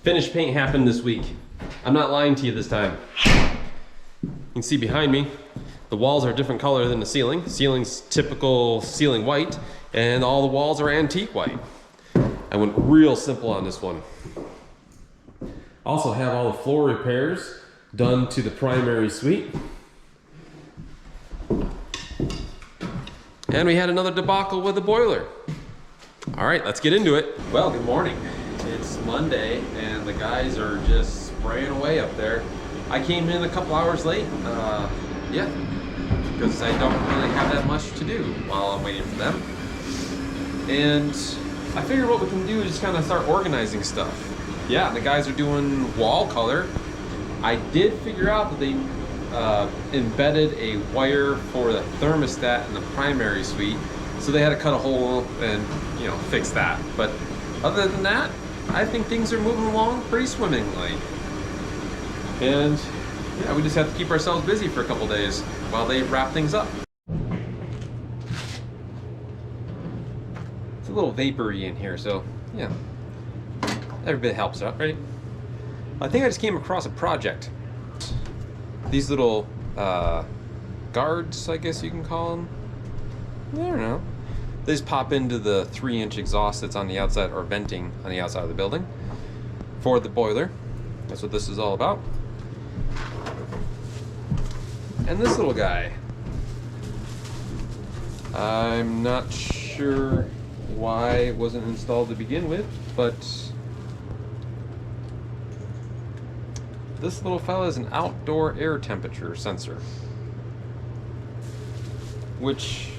Finish paint happened this week. I'm not lying to you this time. You can see behind me, the walls are a different color than the ceiling. Ceiling's typical ceiling white, and all the walls are antique white. I went real simple on this one. Also have all the floor repairs done to the primary suite. And we had another debacle with the boiler. All right, let's get into it. Well, good morning. It's Monday and the guys are just spraying away up there. I came in a couple hours late, yeah, because I don't really have that much to do while I'm waiting for them. And I figured what we can do is just kind of start organizing stuff. Yeah, the guys are doing wall color. I did figure out that they embedded a wire for the thermostat in the primary suite, so they had to cut a hole and, you know, fix that. But other than that, I think things are moving along pretty swimmingly. And yeah, we just have to keep ourselves busy for a couple days while they wrap things up. It's a little vapory in here, so yeah, every bit helps out, right? I think I just came across a project. These little guards, I guess you can call them. I don't know. They just pop into the 3-inch exhaust that's on the outside, or venting on the outside of the building for the boiler. That's what this is all about. And this little guy, I'm not sure why it wasn't installed to begin with, but this little fella is an outdoor air temperature sensor, which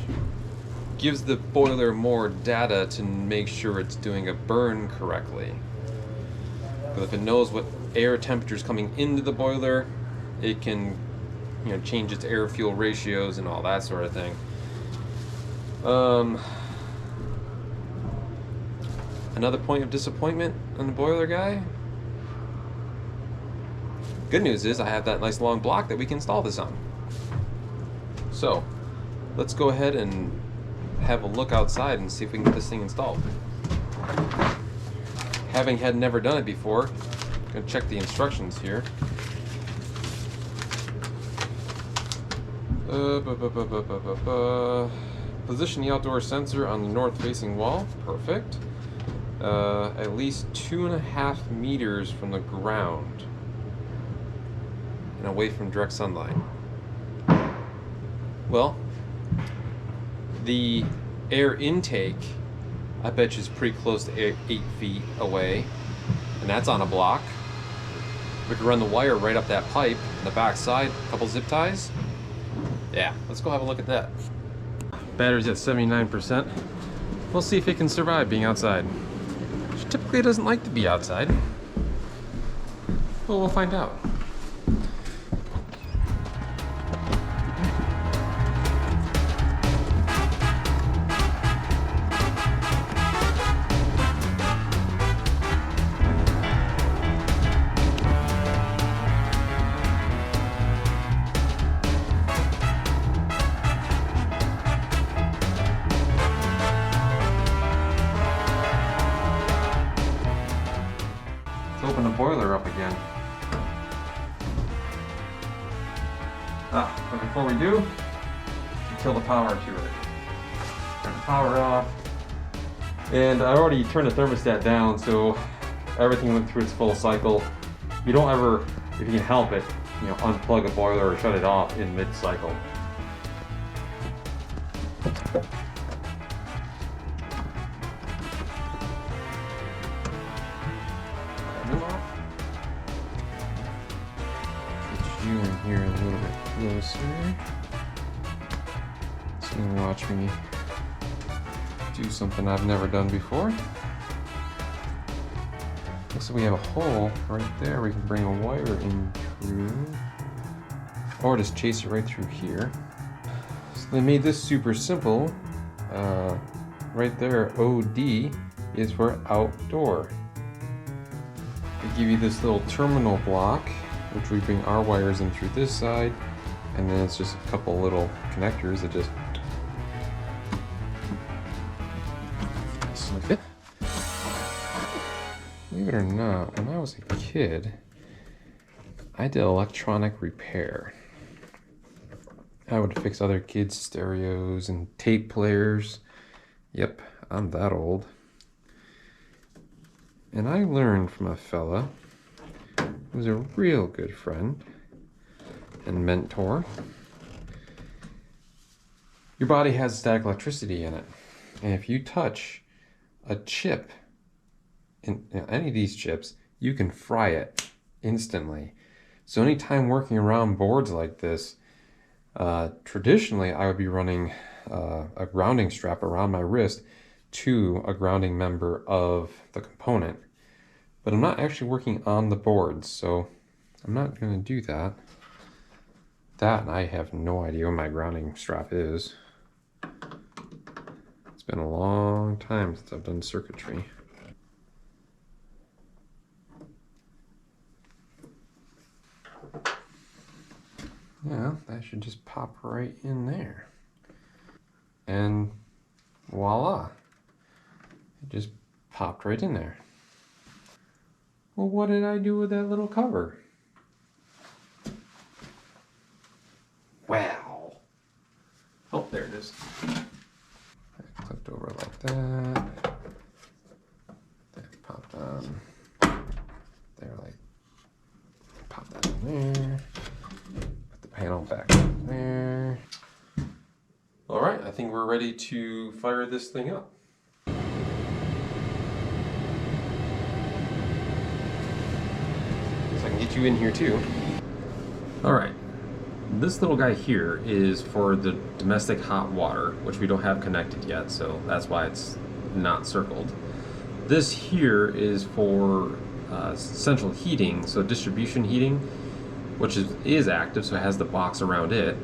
gives the boiler more data to make sure it's doing a burn correctly. Because if it knows what air temperature is coming into the boiler, it can, you know, change its air fuel ratios and all that sort of thing. Another point of disappointment on the boiler guy. Good news is I have that nice long block that we can install this on. So let's go ahead and have a look outside and see if we can get this thing installed. Having never done it before, I'm gonna check the instructions here. Position the outdoor sensor on the north-facing wall. Perfect. At least 2.5 meters from the ground and away from direct sunlight. Well, the air intake, I bet you, is pretty close to 8 feet away, and that's on a block. We could run the wire right up that pipe on the back side, a couple zip ties. Yeah, let's go have a look at that. Battery's at 79%. We'll see if it can survive being outside. She typically doesn't like to be outside. Well, we'll find out. Open the boiler up again. But before we do, kill the power to it. Turn the power off. And I already turned the thermostat down, so everything went through its full cycle. You don't ever, if you can help it, you know, unplug a boiler or shut it off in mid-cycle. You in here a little bit closer, so you can watch me do something I've never done before. Looks like we have a hole right there. We can bring a wire in through, or just chase it right through here. So they made this super simple. Right there, OD is for outdoor. They give you this little terminal block, which we bring our wires in through this side, and then it's just a couple little connectors that just slip it. it or not, when I was a kid, I did electronic repair. I would fix other kids' stereos and tape players. Yep, I'm that old. And I learned from a fella who was a real good friend and mentor. Your body has static electricity in it. And if you touch a chip, in any of these chips, you can fry it instantly. So anytime working around boards like this, traditionally I would be running a grounding strap around my wrist to a grounding member of the component. But I'm not actually working on the boards, so I'm not going to do that. And I have no idea where my grounding strap is. It's been a long time since I've done circuitry. Yeah, that should just pop right in there. And voila, it just popped right in there. Well, what did I do with that little cover? Wow. Oh, there it is. I clipped over like that. That popped on. There, like, pop that in there. Put the panel back in there. All right, I think we're ready to fire this thing up. I can get you in here too. All right, this little guy here is for the domestic hot water, which we don't have connected yet, so that's why it's not circled. This here is for central heating, so distribution heating, which is active, so it has the box around it.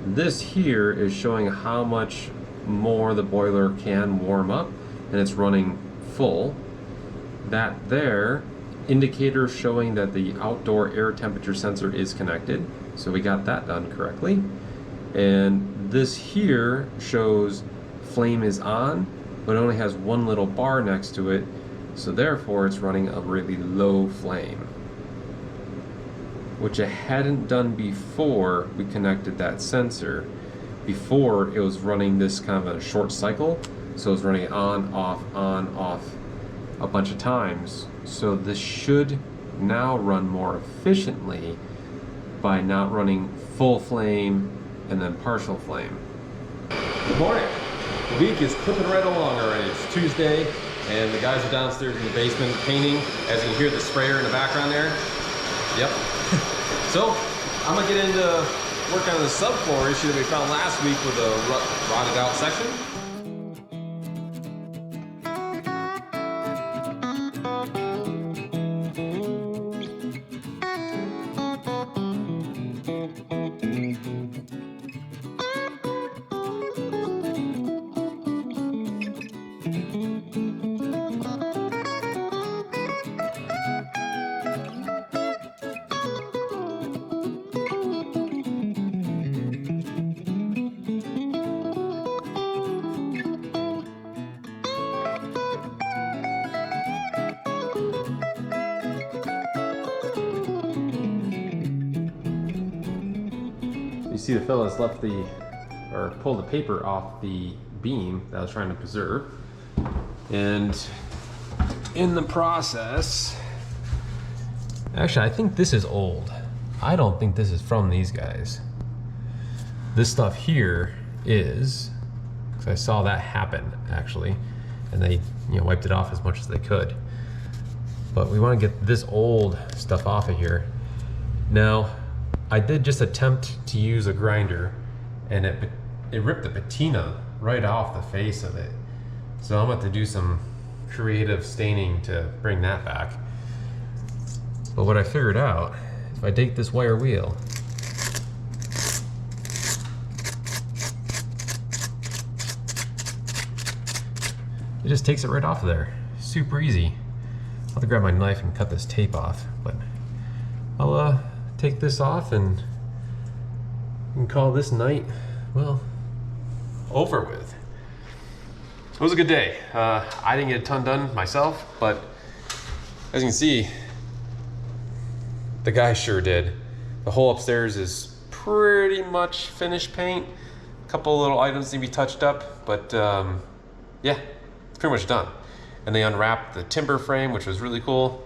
This here is showing how much more the boiler can warm up, and it's running full. That there, indicator showing that the outdoor air temperature sensor is connected, so we got that done correctly. And this here shows flame is on, but it only has one little bar next to it, so therefore it's running a really low flame, which it hadn't done before we connected that sensor. Before, it was running this kind of a short cycle, so it was running on, off a bunch of times. So this should now run more efficiently by not running full flame and then partial flame. Good morning. The week is clipping right along already. It's Tuesday, and the guys are downstairs in the basement painting. As you can hear the sprayer in the background there. Yep. So I'm gonna get into work on the subfloor issue that we found last week with a rotted out section. You see the fellas left pulled the paper off the beam that I was trying to preserve. And in the process, actually I think this is old. I don't think this is from these guys. This stuff here is, because I saw that happen actually, and they wiped it off as much as they could. But we want to get this old stuff off of here. Now, I did just attempt to use a grinder, and it ripped the patina right off the face of it. So I'm about to do some creative staining to bring that back. But what I figured out, if I take this wire wheel, it just takes it right off of there. Super easy. I'll have to grab my knife and cut this tape off, but I'll take this off and we can call this night, well, over with. It was a good day. I didn't get a ton done myself, but As you can see, the guy sure did. The whole upstairs is pretty much finished paint. A couple little items need to be touched up, but yeah, it's pretty much done. And they unwrapped the timber frame, which was really cool.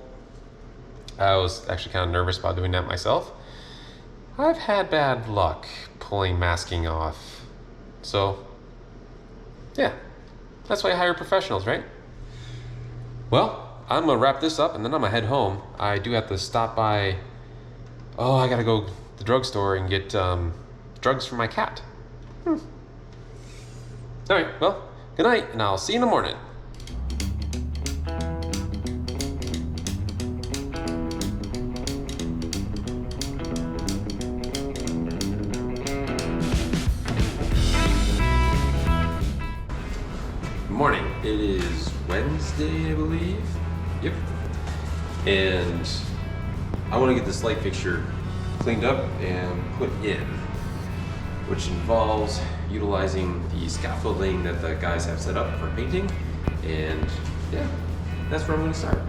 I was actually kind of nervous about doing that myself. I've had bad luck pulling masking off. So, yeah, that's why I hire professionals, right? Well, I'm gonna wrap this up and then I'm gonna head home. I do have to stop by, I gotta go to the drugstore and get drugs for my cat. All right, well, good night, and I'll see you in the morning. Morning. It is Wednesday, I believe. Yep. And I want to get this light fixture cleaned up and put in, which involves utilizing the scaffolding that the guys have set up for painting. And yeah, that's where I'm going to start.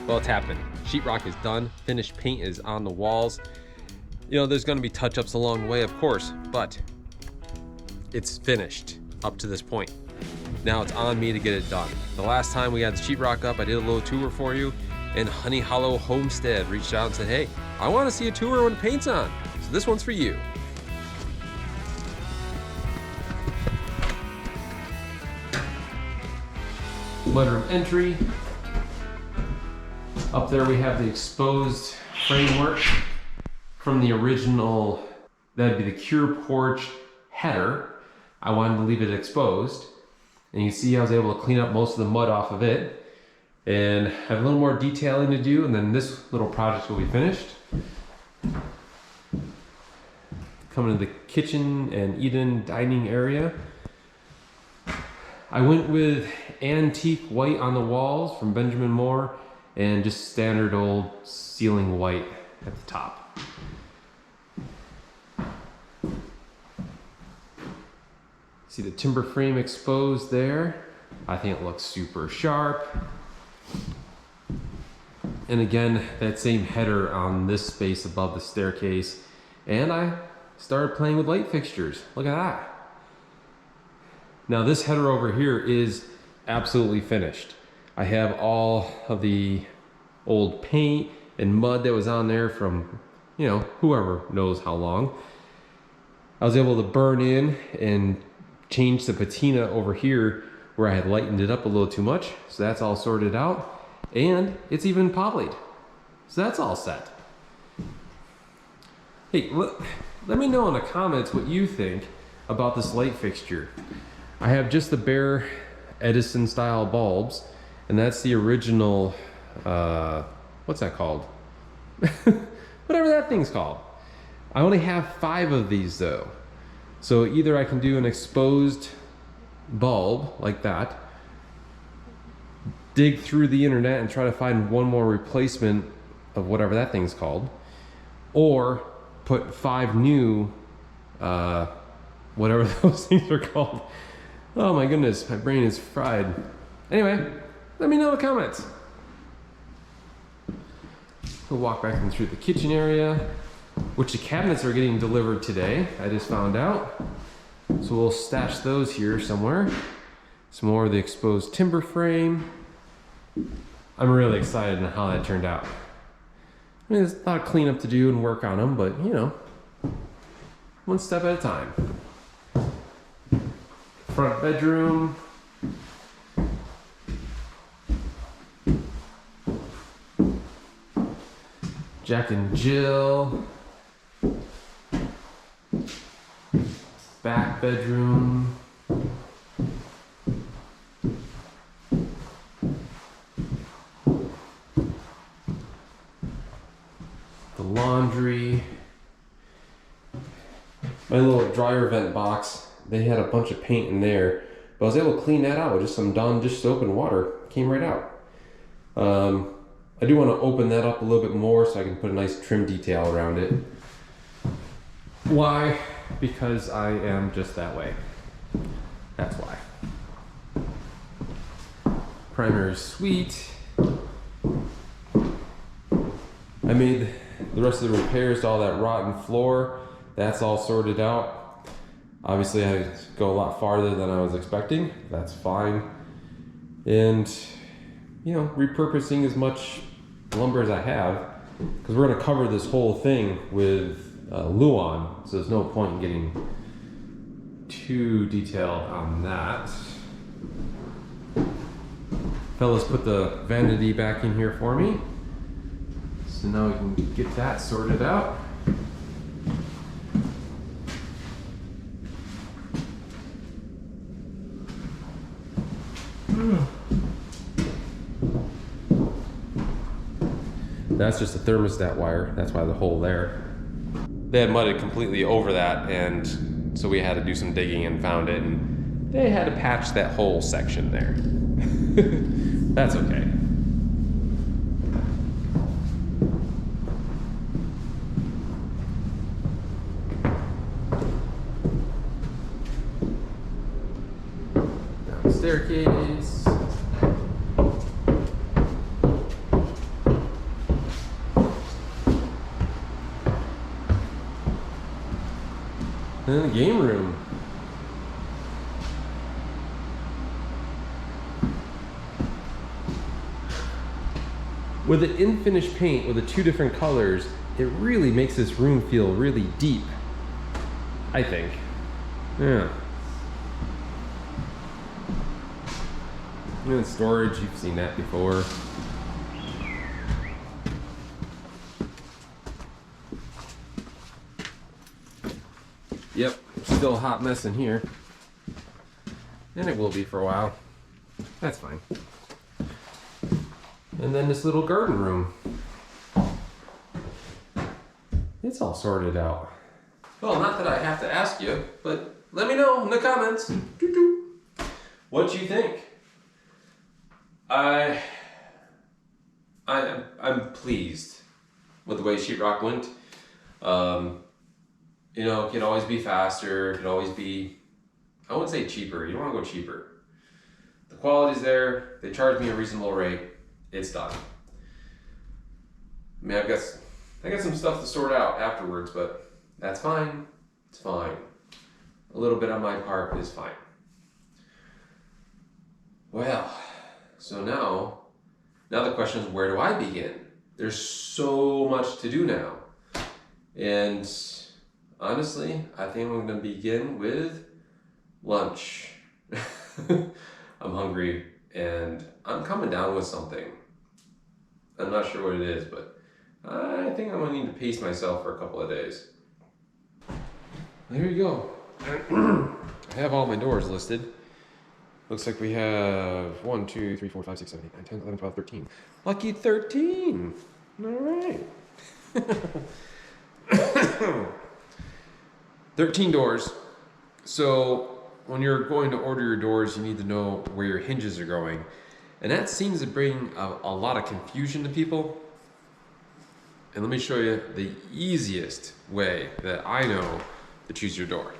Well, it's happened. Sheetrock is done. Finished paint is on the walls. You know, there's going to be touch-ups along the way, of course, but it's finished up to this point. Now it's on me to get it done. The last time we had the sheetrock up, I did a little tour for you, and Honey Hollow Homestead reached out and said, hey, I want to see a tour when the paint's on. So this one's for you. Mudroom entry. Up there we have the exposed framework from the original, that'd be the Cure Porch header. I wanted to leave it exposed. And you see I was able to clean up most of the mud off of it. And have a little more detailing to do, and then this little project will be finished. Coming to the kitchen and eat-in dining area. I went with antique white on the walls from Benjamin Moore, and just standard old ceiling white at the top. See the timber frame exposed there? I think it looks super sharp. And again, that same header on this space above the staircase. And I started playing with light fixtures. Look at that. Now this header over here is absolutely finished. I have all of the old paint and mud that was on there from, you know, whoever knows how long. I was able to burn in and change the patina over here where I had lightened it up a little too much. So that's all sorted out. And it's even polyed. So that's all set. Hey, let me know in the comments what you think about this light fixture. I have just the bare Edison style bulbs. And that's the original, what's that called? Whatever that thing's called. I only have 5 of these though. So either I can do an exposed bulb like that, dig through the internet and try to find one more replacement of whatever that thing's called, or put 5 new, whatever those things are called. Oh my goodness, my brain is fried. Anyway. Let me know in the comments. We'll walk back in through the kitchen area, which the cabinets are getting delivered today. I just found out. So we'll stash those here somewhere. Some more of the exposed timber frame. I'm really excited on how that turned out. I mean, there's a lot of cleanup to do and work on them, but you know, one step at a time. Front bedroom. Jack and Jill. Back bedroom. The laundry. dryer vent box. They had a bunch of paint in there, but I was able to clean that out with just some Dawn dish soap and water. Came right out. I do want to open that up a little bit more so I can put a nice trim detail around it. Why? Because I am just that way. That's why. Primary suite. I made the rest of the repairs to all that rotten floor. That's all sorted out. Obviously I go a lot farther than I was expecting. That's fine. And you know, repurposing as much lumber as I have, because we're going to cover this whole thing with Luan, so there's no point in getting too detailed on that. Fellas put the vanity back in here for me, so now we can get that sorted out. That's just a thermostat wire. That's why the hole there. They had mudded completely over that, and so we had to do some digging and found it, and they had to patch that whole section there. That's okay. Down the staircase. And the game room. With the in-finish paint with the two different colors, it really makes this room feel really deep, I think. Yeah. And storage, you've seen that before. Yep, still a hot mess in here. And it will be for a while. That's fine. And then this little garden room. It's all sorted out. Well, not that I have to ask you, but let me know in the comments. What you think? I'm pleased with the way Sheetrock went. You know, it could always be faster, it could always be, I wouldn't say cheaper, you don't want to go cheaper. The quality's there, they charge me a reasonable rate, it's done. I mean, I got some stuff to sort out afterwards, but that's fine, it's fine. A little bit on my part is fine. Well, so now the question is, where do I begin? There's so much to do now. And honestly, I think I'm gonna begin with lunch. I'm hungry and I'm coming down with something. I'm not sure what it is, but I think I'm gonna need to pace myself for a couple of days. There you go. I have all my doors listed. Looks like we have 1, 2, 3, 4, 5, 6, 7, 8, 9, 10, 11, 12, 13. Lucky 13. All right. 13 doors. So when you're going to order your doors, you need to know where your hinges are going. And that seems to bring a lot of confusion to people. And let me show you the easiest way that I know to choose your door.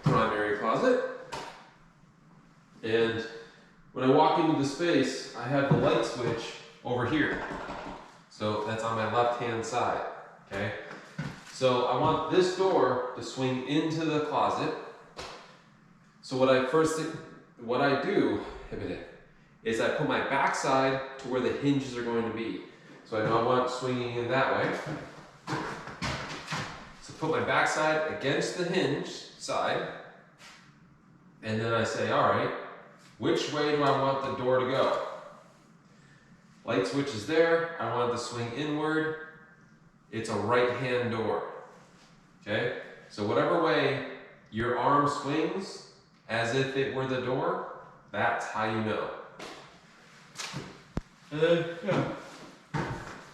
Primary closet. And when I walk into the space, I have the light switch over here. So that's on my left-hand side, okay? So I want this door to swing into the closet. So what I do is I put my back side to where the hinges are going to be. So I know I want it swinging in that way. So put my back side against the hinge side. And then I say, all right, which way do I want the door to go? Light switch is there, I want it to swing inward. It's a right-hand door, okay? So whatever way your arm swings, as if it were the door, that's how you know. Yeah.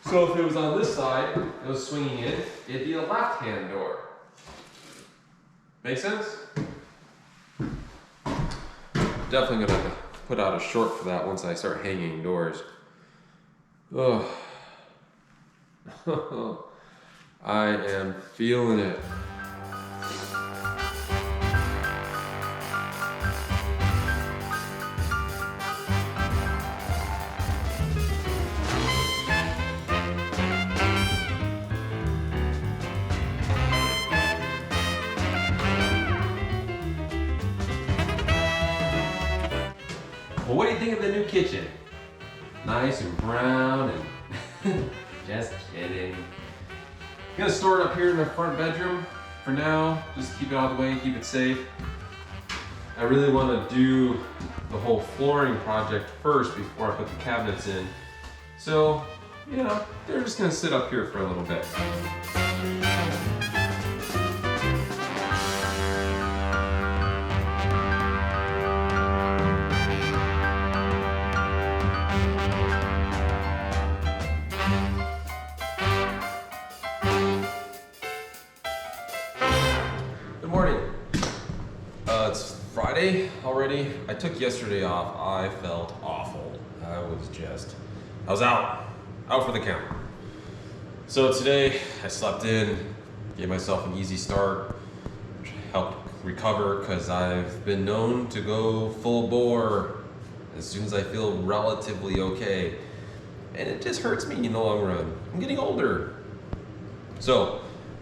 So if it was on this side, it was swinging in, it'd be a left-hand door. Make sense? Definitely gonna put out a short for that once I start hanging doors. Oh, I am feeling it. Well, what do you think of the new kitchen? Nice and brown and just kidding. I'm gonna store it up here in the front bedroom for now. Just keep it out of the way, keep it safe. I really want to do the whole flooring project first before I put the cabinets in. So, you know, they're just gonna sit up here for a little bit. Good morning. It's Friday already. I took yesterday off. I felt awful. I was out for the count. So today I slept in, gave myself an easy start, helped recover because I've been known to go full bore as soon as I feel relatively okay. And it just hurts me in the long run. I'm getting older. So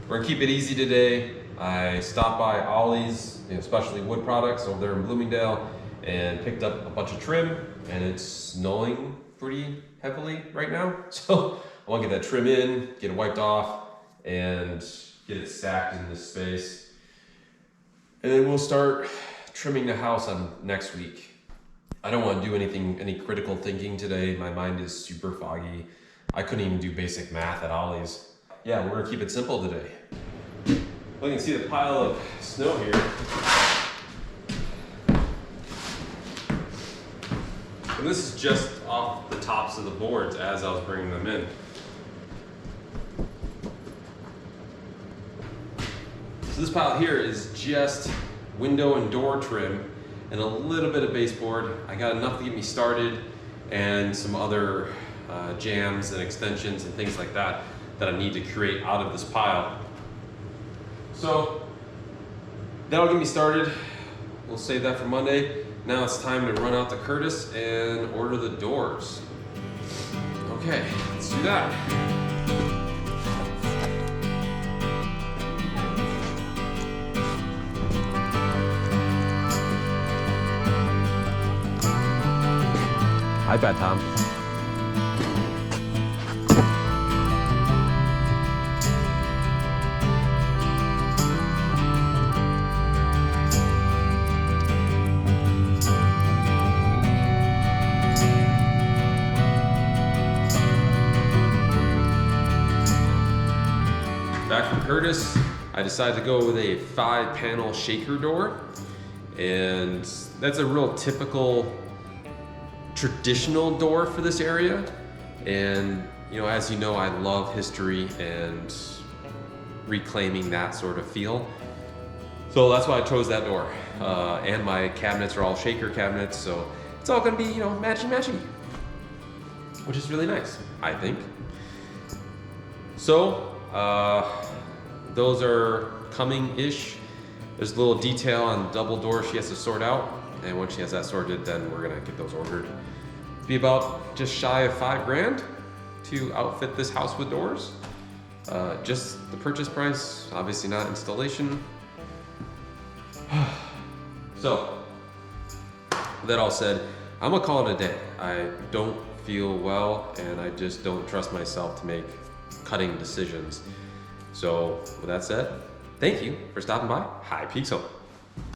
we're gonna keep it easy today. I stopped by Ollie's, especially wood products over there in Bloomingdale, and picked up a bunch of trim, and it's snowing pretty heavily right now. So I want to get that trim in, get it wiped off, and get it stacked in this space. And then we'll start trimming the house on next week. I don't want to do any critical thinking today. My mind is super foggy. I couldn't even do basic math at Ollie's. Yeah, we're gonna keep it simple today. Well, you can see the pile of snow here. And this is just off the tops of the boards as I was bringing them in. So this pile here is just window and door trim and a little bit of baseboard. I got enough to get me started and some other jams and extensions and things like that that I need to create out of this pile. So that'll get me started. We'll save that for Monday. Now it's time to run out to Curtis and order the doors. Okay, let's do that. Hi, Bad Tom. Back from Curtis, I decided to go with a 5-panel shaker door, and that's a real typical traditional door for this area. And as you know, I love history and reclaiming that sort of feel. So that's why I chose that door. And my cabinets are all shaker cabinets, so it's all gonna be, matchy-matchy, which is really nice, I think. So, those are coming-ish. There's a little detail on double door she has to sort out, and once she has that sorted, then we're gonna get those ordered. It'll be about just shy of $5,000 to outfit this house with doors. Just the purchase price, obviously not installation. So, with that all said, I'm gonna call it a day. I don't feel well, and I just don't trust myself to make cutting decisions. So with that said, thank you for stopping by High Peaks Home.